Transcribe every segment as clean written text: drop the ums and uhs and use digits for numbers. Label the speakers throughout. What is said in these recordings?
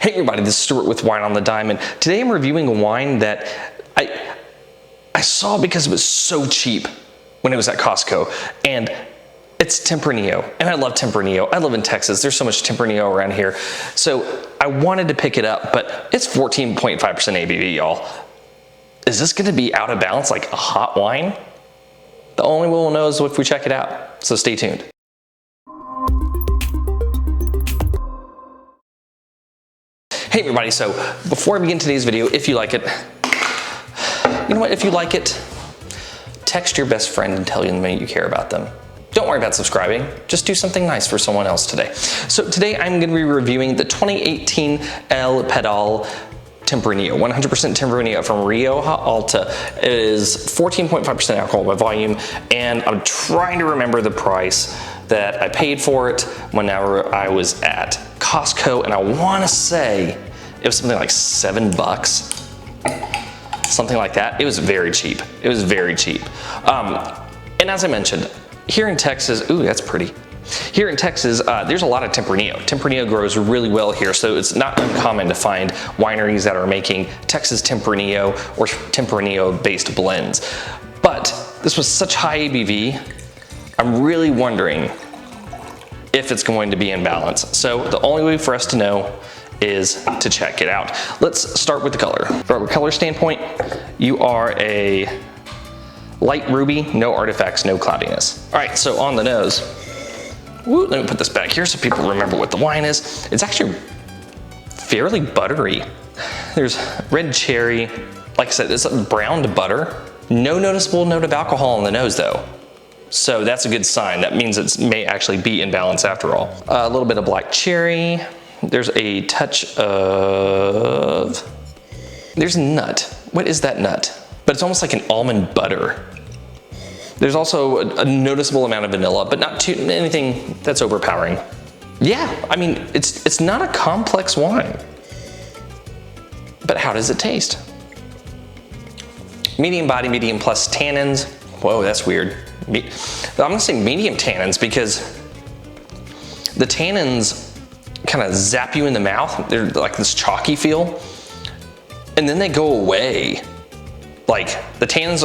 Speaker 1: Hey everybody, this is Stuart with Wine on the Dime, and today I'm reviewing a wine that I saw because it was so cheap when it was at Costco, and it's Tempranillo, and I love Tempranillo. I live in Texas. There's so much Tempranillo around here, so I wanted to pick it up, but it's 14.5% ABV, y'all. Is this gonna be out of balance like a hot wine? The only way we'll know is if we check it out, so stay tuned. Hey everybody, so before I begin today's video, if you like it, you know what, if you like it, text your best friend and tell them you care about them. Don't worry about subscribing, just do something nice for someone else today. So today I'm gonna be reviewing the 2018 El Pedal Tempranillo, 100% Tempranillo from Rioja, Alta. It is 14.5% alcohol by volume, and I'm trying to remember the price that I paid for it whenever I was at Costco, and I wanna say it was something like $7, something like that. It was very cheap. It was very cheap. And as I mentioned, here in Texas, ooh, that's pretty. Here in Texas, there's a lot of Tempranillo. Tempranillo grows really well here, so it's not uncommon to find wineries that are making Texas Tempranillo or Tempranillo-based blends. But this was such high ABV, I'm really wondering if it's going to be in balance. So the only way for us to know is to check it out. Let's start with the color. From a color standpoint, you are a light ruby, no artifacts, no cloudiness. All right, so on the nose, woo, let me put this back here so people remember what the wine is. It's actually fairly buttery. There's red cherry, like I said, it's a browned butter. No noticeable note of alcohol on the nose though. So that's a good sign. That means it may actually be in balance after all. A little bit of black cherry. There's a touch of, there's nut. What is that nut? But it's almost like an almond butter. There's also a noticeable amount of vanilla, but not too anything that's overpowering. Yeah, I mean, it's not a complex wine. But how does it taste? Medium body, medium plus tannins. Whoa, that's weird. I'm gonna say medium tannins because the tannins kind of zap you in the mouth. They're like this chalky feel, and then they go away. Like the tannins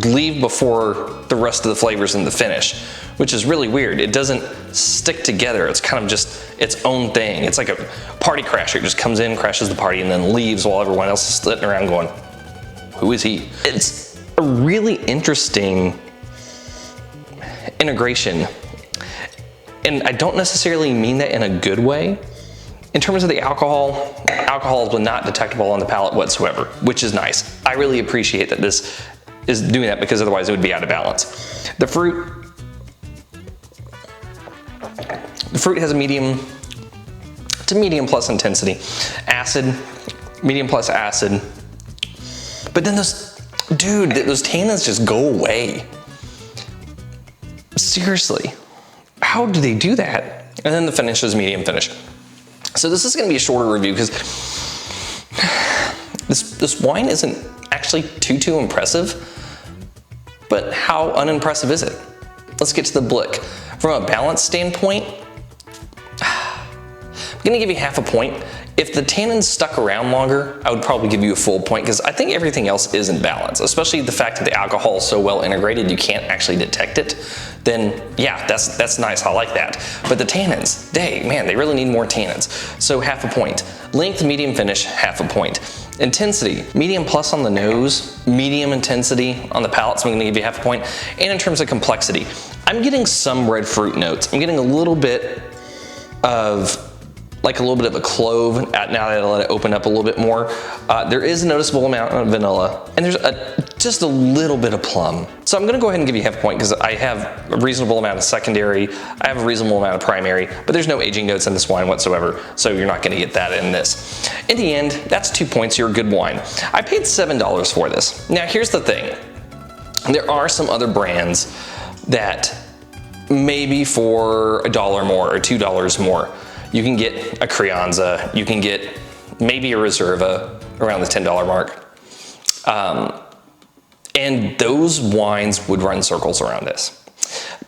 Speaker 1: leave before the rest of the flavors in the finish, which is really weird. It doesn't stick together. It's kind of just its own thing. It's like a party crasher. It just comes in, crashes the party, and then leaves while everyone else is sitting around going, who is he? It's a really interesting integration. And I don't necessarily mean that in a good way. In terms of the alcohol is not detectable on the palate whatsoever, which is nice. I really appreciate that this is doing that because otherwise it would be out of balance. The fruit has a medium to medium plus intensity. Acid, medium plus acid. But then those tannins just go away. Seriously, how do they do that? And then the finish is medium finish. So this is gonna be a shorter review because this wine isn't actually too impressive, but how unimpressive is it? Let's get to the blick. From a balance standpoint, I'm gonna give you half a point. If the tannins stuck around longer, I would probably give you a full point because I think everything else is in balance, especially the fact that the alcohol is so well integrated you can't actually detect it. Then yeah, that's nice, I like that. But the tannins, dang man, they really need more tannins. So half a point. Length, medium finish, half a point. Intensity, medium plus on the nose, medium intensity on the palate, so I'm gonna give you half a point. And in terms of complexity, I'm getting some red fruit notes. I'm getting a little bit of a clove now that I let it open up a little bit more. There is a noticeable amount of vanilla, and there's just a little bit of plum. So I'm gonna go ahead and give you half a point because I have a reasonable amount of secondary, I have a reasonable amount of primary, but there's no aging notes in this wine whatsoever, so you're not gonna get that in this. In the end, that's 2 points, you're a good wine. I paid $7 for this. Now here's the thing. There are some other brands that maybe for $1 more or $2 more, you can get a Crianza, you can get maybe a Reserva around the $10 mark. And those wines would run circles around this.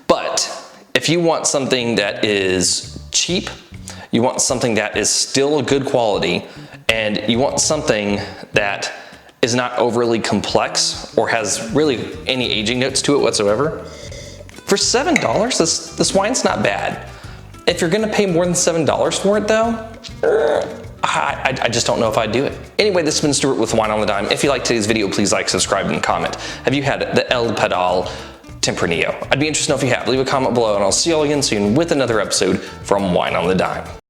Speaker 1: But if you want something that is cheap, You want something that is still good quality, and you want something that is not overly complex or has really any aging notes to it whatsoever. For $7, this wine's not bad. If you're gonna pay more than $7 for it though, I just don't know if I'd do it. Anyway, this has been Stuart with Wine on the Dime. If you liked today's video, please like, subscribe, and comment. Have you had the El Pedal Tempranillo? I'd be interested to know if you have. Leave a comment below, and I'll see you all again soon with another episode from Wine on the Dime.